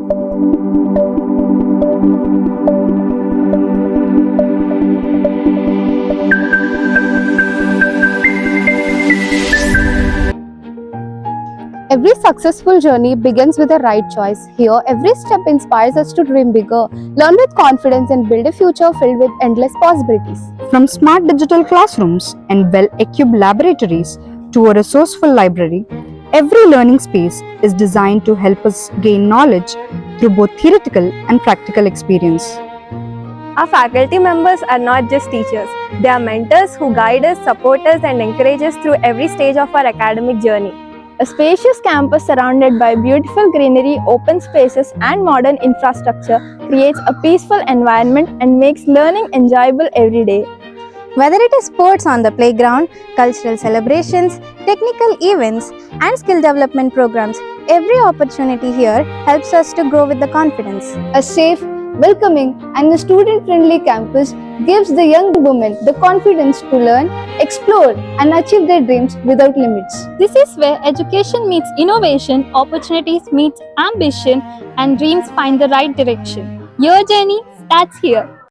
Every successful journey begins with a right choice. Here, every step inspires us to dream bigger, learn with confidence, and build a future filled with endless possibilities. From smart digital classrooms and well-equipped laboratories to a resourceful library, every learning space is designed to help us gain knowledge through both theoretical and practical experience. Our faculty members are not just teachers, they are mentors who guide us, support us, and encourage us through every stage of our academic journey. A spacious campus surrounded by beautiful greenery, open spaces, and modern infrastructure creates a peaceful environment and makes learning enjoyable every day. Whether it is sports on the playground, cultural celebrations, technical events, and skill development programs, every opportunity here helps us to grow with the confidence. A safe, welcoming, and student-friendly campus gives the young women the confidence to learn, explore, and achieve their dreams without limits. This is where education meets innovation, opportunities meet ambition, and dreams find the right direction. Your journey starts here.